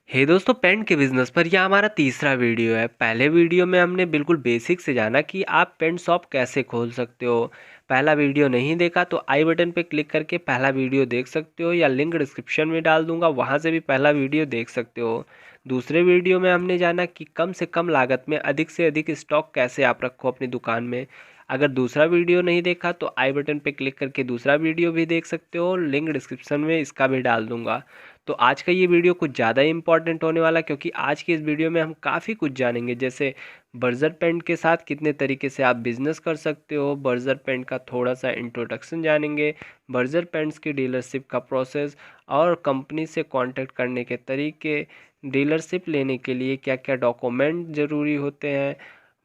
हे दोस्तों, पेंट के बिज़नेस पर यह हमारा तीसरा वीडियो है। पहले वीडियो में हमने बिल्कुल बेसिक से जाना कि आप पेंट शॉप कैसे खोल सकते हो। पहला वीडियो नहीं देखा तो आई बटन पे क्लिक करके पहला वीडियो देख सकते हो, या लिंक डिस्क्रिप्शन में डाल दूंगा, वहां से भी पहला वीडियो देख सकते हो। दूसरे वीडियो में हमने जाना कि कम से कम लागत में अधिक से अधिक स्टॉक कैसे आप रखो अपनी दुकान में। अगर दूसरा वीडियो नहीं देखा तो आई बटन पे क्लिक करके दूसरा वीडियो भी देख सकते हो, लिंक डिस्क्रिप्शन में इसका भी डाल दूंगा। तो आज का ये वीडियो कुछ ज़्यादा ही इंपॉर्टेंट होने वाला, क्योंकि आज की इस वीडियो में हम काफ़ी कुछ जानेंगे, जैसे बर्जर पेंट के साथ कितने तरीके से आप बिजनेस कर सकते हो। बर्जर पेंट का थोड़ा सा इंट्रोडक्शन जानेंगे, बर्जर पेंट्स की डीलरशिप का प्रोसेस और कंपनी से कांटेक्ट करने के तरीके, डीलरशिप लेने के लिए क्या क्या डॉक्यूमेंट ज़रूरी होते हैं,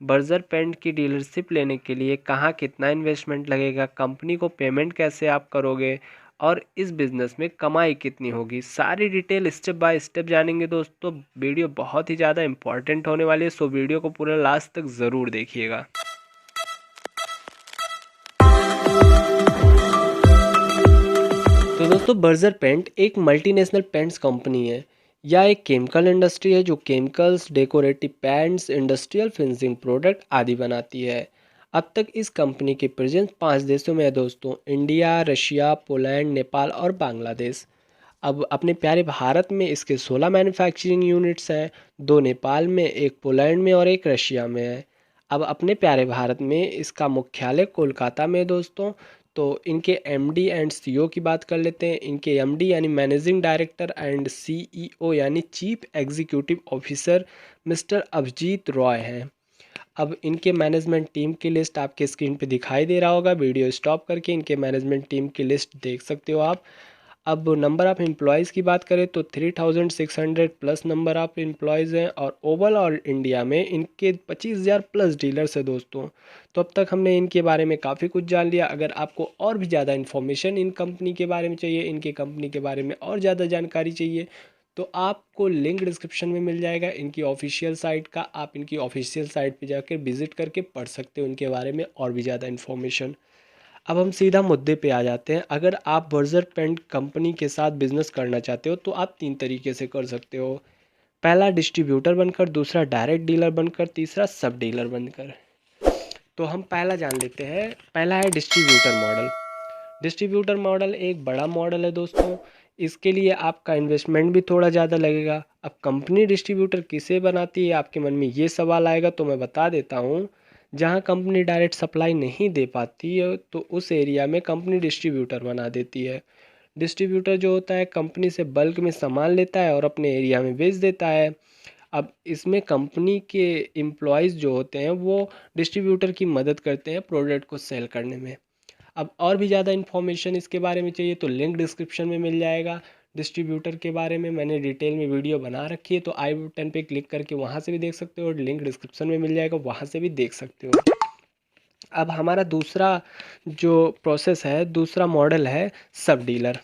बर्जर पेंट की डीलरशिप लेने के लिए कहाँ कितना इन्वेस्टमेंट लगेगा, कंपनी को पेमेंट कैसे आप करोगे, और इस बिज़नेस में कमाई कितनी होगी। सारी डिटेल स्टेप बाय स्टेप जानेंगे दोस्तों। वीडियो बहुत ही ज़्यादा इंपॉर्टेंट होने वाली है, सो वीडियो को पूरा लास्ट तक ज़रूर देखिएगा। तो दोस्तों, बर्जर पेंट एक मल्टीनेशनल पेंट्स कंपनी है। यह एक केमिकल इंडस्ट्री है जो chemicals, decorative paints, industrial finishing product आदि बनाती है। अब तक इस कंपनी की प्रेजेंस 5 देशों में है दोस्तों: इंडिया, रशिया, पोलैंड, नेपाल और बांग्लादेश। अब अपने प्यारे भारत में इसके 16 मैन्युफैक्चरिंग यूनिट्स हैं, 2 नेपाल में, 1 पोलैंड में और 1 रशिया में है। अब अपने प्यारे भारत में इसका मुख्यालय कोलकाता में है दोस्तों। तो इनके एमडी एंड सीईओ की बात कर लेते हैं। इनके एमडी यानी मैनेजिंग डायरेक्टर एंड सीईओ यानी chief executive officer mister Abhijit Roy हैं। अब इनके मैनेजमेंट टीम की लिस्ट आपके स्क्रीन पे दिखाई दे रहा होगा। वीडियो स्टॉप करके इनके मैनेजमेंट टीम की लिस्ट देख सकते हो आप। अब नंबर ऑफ़ एम्प्लॉयज़ की बात करें तो 3600 प्लस नंबर ऑफ़ एम्प्लॉयज़ हैं, और ओवरऑल इंडिया में इनके 25,000 प्लस डीलर्स हैं दोस्तों। तो अब तक हमने इनके बारे में काफ़ी कुछ जान लिया। अगर आपको और भी ज़्यादा इन्फॉर्मेशन इन कंपनी के बारे में चाहिए, इनके कंपनी के बारे में और ज़्यादा जानकारी चाहिए, तो आपको लिंक डिस्क्रिप्शन में मिल जाएगा इनकी ऑफिशियल साइट का। आप इनकी ऑफिशियल साइट पे जाकर विजिट करके पढ़ सकते हो इनके बारे में और भी ज़्यादा इन्फॉर्मेशन। अब हम सीधा मुद्दे पे आ जाते हैं। अगर आप बर्जर पेंट कंपनी के साथ बिजनेस करना चाहते हो तो आप 3 तरीके से कर सकते हो: पहला डिस्ट्रीब्यूटर बनकर, दूसरा डायरेक्ट डीलर बनकर, तीसरा सब डीलर बनकर। तो हम पहला जान लेते हैं। पहला है डिस्ट्रीब्यूटर मॉडल। डिस्ट्रीब्यूटर मॉडल एक बड़ा मॉडल है दोस्तों। इसके लिए आपका इन्वेस्टमेंट भी थोड़ा ज़्यादा लगेगा। अब कंपनी डिस्ट्रीब्यूटर किसे बनाती है, आपके मन में ये सवाल आएगा, तो मैं बता देता हूँ। जहाँ कंपनी डायरेक्ट सप्लाई नहीं दे पाती है तो उस एरिया में कंपनी डिस्ट्रीब्यूटर बना देती है। डिस्ट्रीब्यूटर जो होता है कंपनी से बल्क में सामान लेता है और अपने एरिया में बेच देता है। अब इसमें कंपनी के एम्प्लॉयज़ जो होते हैं वो डिस्ट्रीब्यूटर की मदद करते हैं प्रोडक्ट को सेल करने में। अब और भी ज़्यादा इन्फॉर्मेशन इसके बारे में चाहिए तो लिंक डिस्क्रिप्शन में मिल जाएगा। डिस्ट्रीब्यूटर के बारे में मैंने डिटेल में वीडियो बना रखी है, तो आई बटन पे क्लिक करके वहाँ से भी देख सकते हो, और लिंक डिस्क्रिप्शन में मिल जाएगा, वहाँ से भी देख सकते हो। अब हमारा दूसरा जो प्रोसेस है, दूसरा मॉडल है सब डीलर।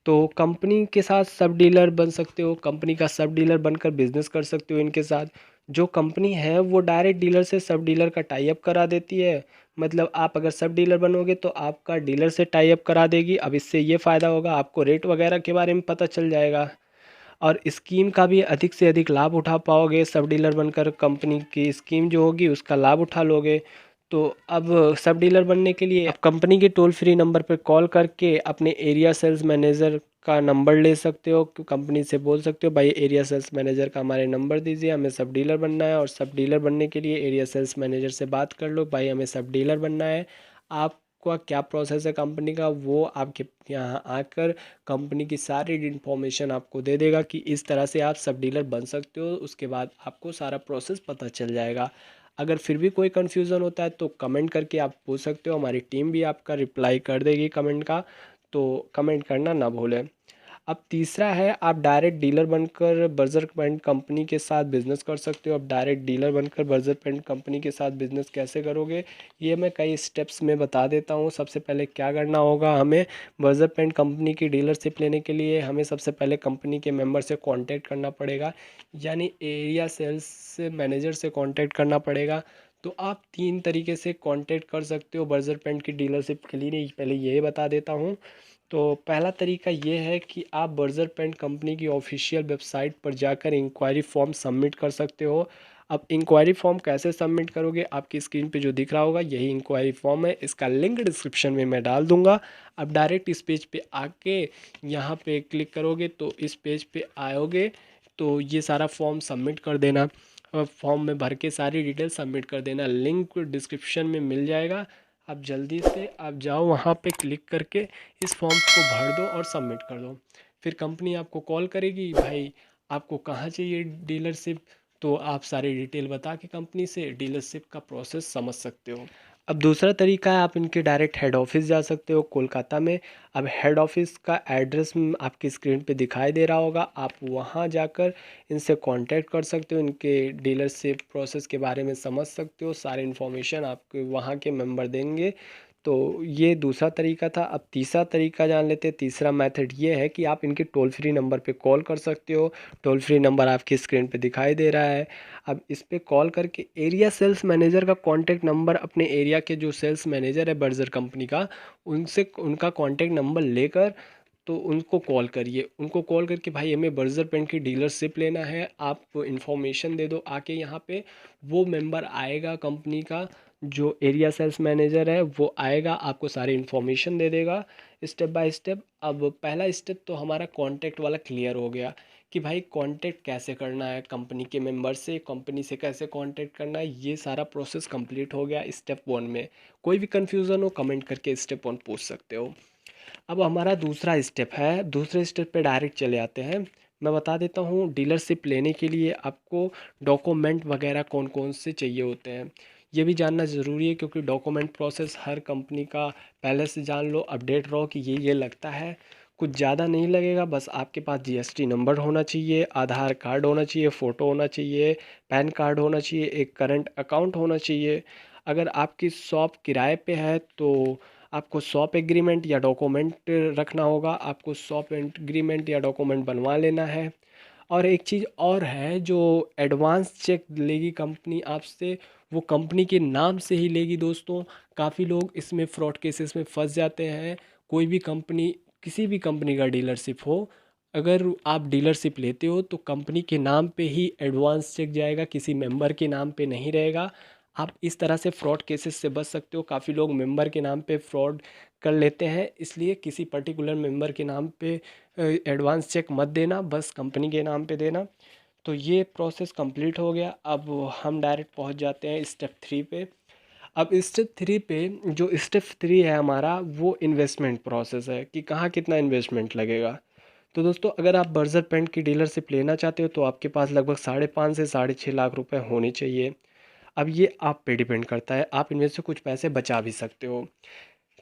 तो कंपनी के साथ सब डीलर बन सकते हो, कंपनी का सब डीलर बनकर बिजनेस कर सकते हो इनके साथ। जो कंपनी है वो डायरेक्ट डीलर से सब डीलर का टाई अप करा देती है। मतलब आप अगर सब डीलर बनोगे तो आपका डीलर से टाई अप करा देगी। अब इससे ये फ़ायदा होगा, आपको रेट वगैरह के बारे में पता चल जाएगा, और स्कीम का भी अधिक से अधिक लाभ उठा पाओगे। सब डीलर बनकर कंपनी की स्कीम जो होगी उसका लाभ उठा लोगे। तो अब सब डीलर बनने के लिए आप कंपनी के टोल फ्री नंबर पर कॉल करके अपने एरिया सेल्स मैनेजर का नंबर ले सकते हो। कंपनी से बोल सकते हो, भाई एरिया सेल्स मैनेजर का हमारे नंबर दीजिए, हमें सब डीलर बनना है। और सब डीलर बनने के लिए एरिया सेल्स मैनेजर से बात कर लो, भाई हमें सब डीलर बनना है। आपका क्या प्रोसेस है कंपनी का, वो आपके यहाँ आकर कंपनी की सारी इन्फॉर्मेशन आपको दे देगा कि इस तरह से आप सब डीलर बन सकते हो। उसके बाद आपको सारा प्रोसेस पता चल जाएगा। अगर फिर भी कोई कन्फ्यूज़न होता है तो कमेंट करके आप पूछ सकते हो, हमारी टीम भी आपका रिप्लाई कर देगी कमेंट का। तो कमेंट करना ना भूलें। अब तीसरा है, आप डायरेक्ट डीलर बनकर बर्जर पेंट कंपनी के साथ बिजनेस कर सकते हो। अब डायरेक्ट डीलर बनकर बर्जर पेंट कंपनी के साथ बिजनेस कैसे करोगे, ये मैं कई स्टेप्स में बता देता हूँ। सबसे पहले क्या करना होगा हमें, बर्जर पेंट कंपनी की डीलरशिप लेने के लिए हमें सबसे पहले कंपनी के मेंबर से कांटेक्ट करना पड़ेगा, यानी एरिया सेल्स मैनेजर से कांटेक्ट करना पड़ेगा। तो आप 3 तरीके से कांटेक्ट कर सकते हो बर्जर पेंट की डीलरशिप के लिए, पहले ये बता देता हूँ। तो पहला तरीका ये है कि आप बर्जर पेंट कंपनी की ऑफिशियल वेबसाइट पर जाकर इंक्वायरी फॉर्म सबमिट कर सकते हो। अब इंक्वायरी फॉर्म कैसे सबमिट करोगे, आपकी स्क्रीन पे जो दिख रहा होगा यही इंक्वायरी फॉर्म है, इसका लिंक डिस्क्रिप्शन में मैं डाल दूंगा। अब डायरेक्ट इस पेज पे आके यहाँ पे क्लिक करोगे तो इस पेज पे आओगे, तो ये सारा फॉर्म सबमिट कर देना। फॉर्म में भर के सारी डिटेल सबमिट कर देना, लिंक डिस्क्रिप्शन में मिल जाएगा। आप जल्दी से आप जाओ वहाँ पे क्लिक करके इस फॉर्म को भर दो और सबमिट कर दो। फिर कंपनी आपको कॉल करेगी, भाई आपको कहाँ चाहिए डीलरशिप, तो आप सारी डिटेल बता के कंपनी से डीलरशिप का प्रोसेस समझ सकते हो। अब दूसरा तरीका है, आप इनके डायरेक्ट हेड ऑफिस जा सकते हो कोलकाता में। अब हेड ऑफिस का एड्रेस आपकी स्क्रीन पे दिखाई दे रहा होगा, आप वहाँ जाकर इनसे कांटेक्ट कर सकते हो, इनके डीलरशिप प्रोसेस के बारे में समझ सकते हो, सारी इन्फॉर्मेशन आपके वहाँ के मेंबर देंगे। तो ये दूसरा तरीका था। अब तीसरा तरीका जान लेते हैं। तीसरा मेथड ये है कि आप इनके टोल फ्री नंबर पे कॉल कर सकते हो। टोल फ्री नंबर आपकी स्क्रीन पे दिखाई दे रहा है। अब इस पे कॉल करके एरिया सेल्स मैनेजर का कॉन्टैक्ट नंबर, अपने एरिया के जो सेल्स मैनेजर है बर्जर कंपनी का, उनसे उनका कॉन्टैक्ट नंबर लेकर तो उनको कॉल करिए। उनको कॉल करके भाई हमें बर्जर पेंट की डीलरशिप लेना है, आप इन्फॉर्मेशन दे दो आके यहाँ पे। वो मेंबर आएगा कंपनी का, जो एरिया सेल्स मैनेजर है वो आएगा, आपको सारी इन्फॉर्मेशन दे देगा स्टेप बाय स्टेप। अब पहला स्टेप तो हमारा कॉन्टैक्ट वाला क्लियर हो गया कि भाई कांटेक्ट कैसे करना है कंपनी के मेंबर से, कंपनी से कैसे कांटेक्ट करना है, ये सारा प्रोसेस कंप्लीट हो गया स्टेप वन में। कोई भी कंफ्यूजन हो कमेंट करके स्टेप वन पूछ सकते हो। अब हमारा दूसरा स्टेप है, दूसरे स्टेप पे डायरेक्ट चले आते हैं। मैं बता देता हूँ, डीलरशिप लेने के लिए आपको डॉक्यूमेंट वगैरह कौन कौन से चाहिए होते हैं ये भी जानना ज़रूरी है, क्योंकि डॉक्यूमेंट प्रोसेस हर कंपनी का पहले से जान लो, अपडेट रहो कि ये लगता है। कुछ ज़्यादा नहीं लगेगा, बस आपके पास जीएसटी नंबर होना चाहिए, आधार कार्ड होना चाहिए, फ़ोटो होना चाहिए, पैन कार्ड होना चाहिए, एक करंट अकाउंट होना चाहिए। अगर आपकी शॉप किराए पे है तो आपको शॉप एग्रीमेंट या डॉक्यूमेंट रखना होगा, आपको शॉप एग्रीमेंट या डॉक्यूमेंट बनवा लेना है। और एक चीज़ और है, जो एडवांस चेक लेगी कंपनी आपसे, वो कंपनी के नाम से ही लेगी दोस्तों। काफ़ी लोग इसमें फ्रॉड केसेस में फंस जाते हैं। कोई भी कंपनी, किसी भी कंपनी का डीलरशिप हो, अगर आप डीलरशिप लेते हो तो कंपनी के नाम पे ही एडवांस चेक जाएगा, किसी मेंबर के नाम पे नहीं रहेगा। आप इस तरह से फ्रॉड केसेस से बच सकते हो। काफ़ी लोग मेंबर के नाम पे फ्रॉड कर लेते हैं, इसलिए किसी पर्टिकुलर मेंबर के नाम पे एडवांस चेक मत देना, बस कंपनी के नाम पे देना। तो ये प्रोसेस कंप्लीट हो गया। अब हम डायरेक्ट पहुंच जाते हैं स्टेप थ्री पे। अब स्टेप थ्री पे, जो स्टेप थ्री है हमारा, वो इन्वेस्टमेंट प्रोसेस है कि कहाँ कितना इन्वेस्टमेंट लगेगा। तो दोस्तों, अगर आप बर्जर पेंट की डीलरशिप लेना चाहते हो तो आपके पास लगभग 5.5 से 6.5 लाख रुपए होने चाहिए। अब ये आप पे डिपेंड करता है, आप इनमें से कुछ पैसे बचा भी सकते हो।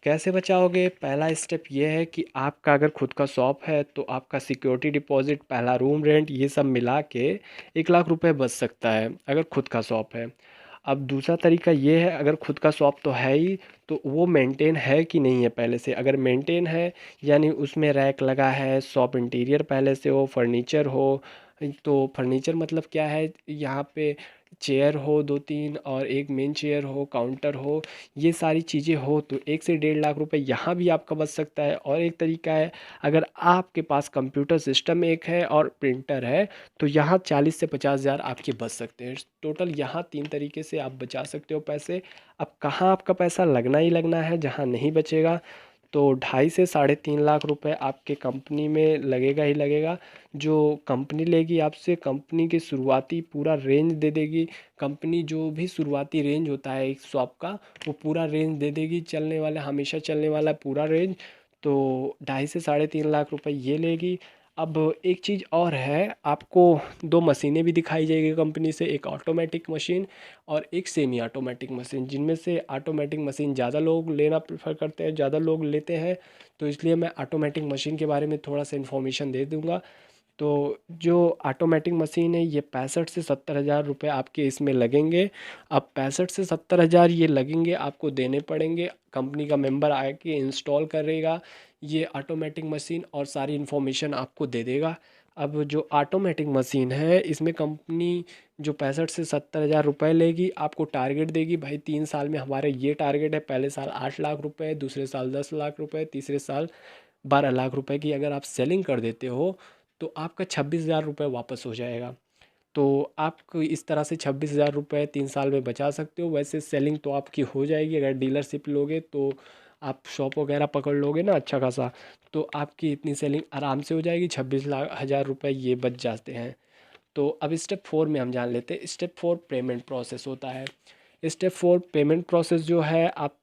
कैसे बचाओगे? पहला स्टेप ये है कि आपका अगर खुद का शॉप है तो आपका सिक्योरिटी डिपॉजिट, पहला रूम रेंट, ये सब मिला के 1 लाख रुपए बच सकता है अगर खुद का शॉप है। अब दूसरा तरीका ये है, अगर खुद का शॉप तो है ही, तो वो मेंटेन है कि नहीं है पहले से। अगर मेंटेन है, यानी उसमें रैक लगा है, शॉप इंटीरियर पहले से हो, फर्नीचर हो, तो फर्नीचर मतलब क्या है, यहाँ पे चेयर हो 2-3 और एक मेन चेयर हो, काउंटर हो, ये सारी चीज़ें हो तो 1 से 1.5 लाख रुपए यहाँ भी आपका बच सकता है। और एक तरीका है, अगर आपके पास कंप्यूटर सिस्टम एक है और प्रिंटर है तो यहाँ 40 से 50 हज़ार आपके बच सकते हैं। टोटल यहाँ 3 तरीके से आप बचा सकते हो पैसे। अब कहाँ आपका पैसा लगना ही लगना है, जहाँ नहीं बचेगा तो 2.5 से 3.5 लाख रुपए आपके कंपनी में लगेगा ही लगेगा। जो कंपनी लेगी आपसे, कंपनी के शुरुआती पूरा रेंज दे देगी। कंपनी जो भी शुरुआती रेंज होता है एक शॉप का, वो पूरा रेंज दे देगी, चलने वाला, हमेशा चलने वाला पूरा रेंज। तो 2.5 से 3.5 लाख रुपए ये लेगी। अब एक चीज़ और है, आपको 2 मशीनें भी दिखाई जाएगी कंपनी से, एक ऑटोमेटिक मशीन और एक सेमी ऑटोमेटिक मशीन, जिनमें से ऑटोमेटिक मशीन ज़्यादा लोग लेना प्रेफर करते हैं, ज़्यादा लोग लेते हैं, तो इसलिए मैं ऑटोमेटिक मशीन के बारे में थोड़ा सा इन्फॉर्मेशन दे दूँगा। तो जो ऑटोमेटिक मशीन है, ये 65 से 70 हज़ार रुपये आपके इसमें लगेंगे। अब 65 से 70 हज़ार ये लगेंगे, आपको देने पड़ेंगे। कंपनी का मेंबर आके इंस्टॉल करेगा ये ऑटोमेटिक मशीन और सारी इन्फॉर्मेशन आपको दे देगा। अब जो ऑटोमेटिक मशीन है, इसमें कंपनी जो 65 से 70 हज़ार रुपये लेगी, आपको टारगेट देगी, भाई 3 साल में हमारे ये टारगेट है, पहले साल 8 लाख रुपए, दूसरे साल 10 लाख रुपए, तीसरे साल 12 लाख रुपए की अगर आप सेलिंग कर देते हो तो आपका 26,000 रुपये वापस हो जाएगा। तो आप इस तरह से 26,000 रुपये 3 साल में बचा सकते हो। वैसे सेलिंग तो आपकी हो जाएगी, अगर डीलरशिप लोगे तो आप शॉप वगैरह पकड़ लोगे ना अच्छा खासा, तो आपकी इतनी सेलिंग आराम से हो जाएगी, 26,000 रुपये ये बच जाते हैं। तो अब स्टेप 4 में हम जान लेते हैं। स्टेप 4 पेमेंट प्रोसेस होता है। स्टेप 4 पेमेंट प्रोसेस जो है आप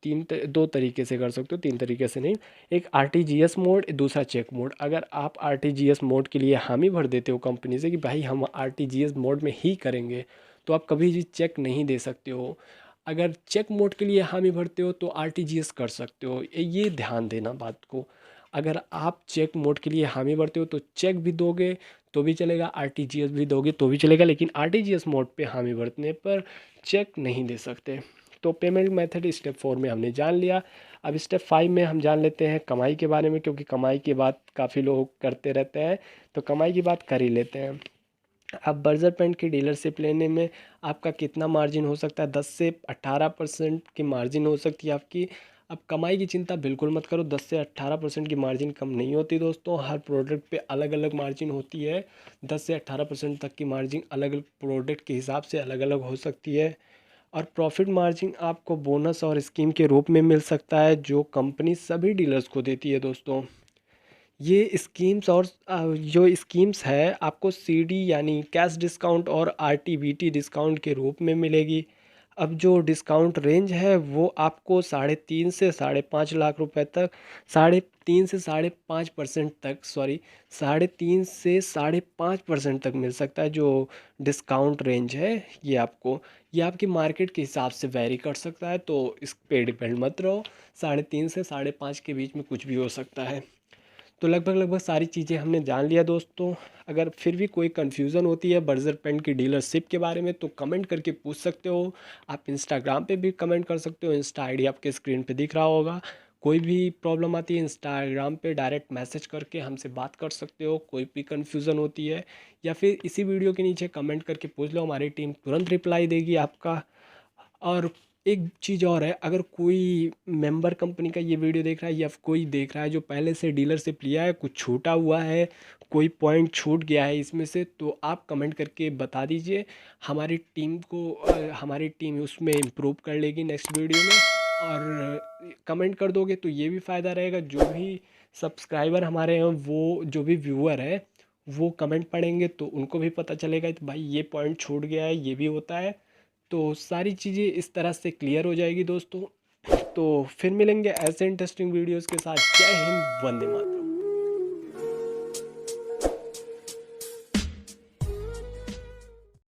दो तरीके से कर सकते हो, तीन तरीके से नहीं। एक आरटीजीएस मोड, दूसरा चेक मोड। अगर आप आरटीजीएस मोड के लिए हामी भर देते हो कंपनी से कि भाई हम आरटीजीएस मोड में ही करेंगे, तो आप कभी भी चेक नहीं दे सकते हो। अगर चेक मोड के लिए हामी भरते हो तो आरटीजीएस कर सकते हो, ये ध्यान देना बात को। अगर आप चेक मोड के लिए हामी भरते हो तो चेक भी दोगे तो भी चलेगा, आरटीजीएस भी दोगे तो भी चलेगा, लेकिन आरटीजीएस मोड पे हामी भरने पर चेक नहीं दे सकते। तो पेमेंट मेथड स्टेप 4 में हमने जान लिया। अब स्टेप 5 में हम जान लेते हैं कमाई के बारे में, क्योंकि कमाई की बात काफ़ी लोग करते रहते हैं, तो कमाई की बात कर ही लेते हैं। अब बर्जर पेंट की डीलरशिप लेने में आपका कितना मार्जिन हो सकता है? 10 से 18% की मार्जिन हो सकती है आपकी। अब कमाई की चिंता बिल्कुल मत करो, 10 से 18% की मार्जिन कम नहीं होती दोस्तों, हर प्रोडक्ट पे अलग अलग मार्जिन होती है। 10 से 18% तक की मार्जिन अलग अलग प्रोडक्ट के हिसाब से अलग अलग हो सकती है। और प्रॉफिट मार्जिन आपको बोनस और स्कीम के रूप में मिल सकता है, जो कंपनी सभी डीलर्स को देती है दोस्तों। ये स्कीम्स और जो स्कीम्स है आपको सीडी यानी कैश डिस्काउंट और आरटीवीटी डिस्काउंट के रूप में मिलेगी। अब जो डिस्काउंट रेंज है वो आपको 3.5 से 5.5 लाख रुपए तक, 3.5 से 5% तक, सॉरी, 3.5 से 5% तक मिल सकता है। जो डिस्काउंट रेंज है ये आपकी मार्केट के हिसाब से वैरी कर सकता है, तो इस पे डिपेंड मत रहो। 3.5 से 5.5 के बीच में कुछ भी हो सकता है। तो लगभग सारी चीज़ें हमने जान लिया दोस्तों। अगर फिर भी कोई कन्फ्यूज़न होती है बर्जर पेंट की डीलरशिप के बारे में तो कमेंट करके पूछ सकते हो। आप इंस्टाग्राम पे भी कमेंट कर सकते हो, इंस्टा आईडी आपके स्क्रीन पे दिख रहा होगा। कोई भी प्रॉब्लम आती है इंस्टाग्राम पे डायरेक्ट मैसेज करके हमसे बात कर सकते हो, कोई भी कन्फ्यूज़न होती है, या फिर इसी वीडियो के नीचे कमेंट करके पूछ लो, हमारी टीम तुरंत रिप्लाई देगी आपका। और एक चीज़ और है, अगर कोई मेंबर कंपनी का ये वीडियो देख रहा है या कोई देख रहा है जो पहले से डीलरशिप लिया है, कुछ छूटा हुआ है, कोई पॉइंट छूट गया है इसमें से, तो आप कमेंट करके बता दीजिए। हमारी टीम उसमें इम्प्रूव कर लेगी नेक्स्ट वीडियो में। और कमेंट कर दोगे तो ये भी फ़ायदा रहेगा, जो भी सब्सक्राइबर हमारे हैं, वो जो भी व्यूअर है वो कमेंट पढ़ेंगे तो उनको भी पता चलेगा कि भाई ये पॉइंट छूट गया है, ये भी होता है। तो सारी चीज़ें इस तरह से क्लियर हो जाएगी दोस्तों। तो फिर मिलेंगे ऐसे इंटरेस्टिंग वीडियोस के साथ। जय हिंद, वंदे मातरम।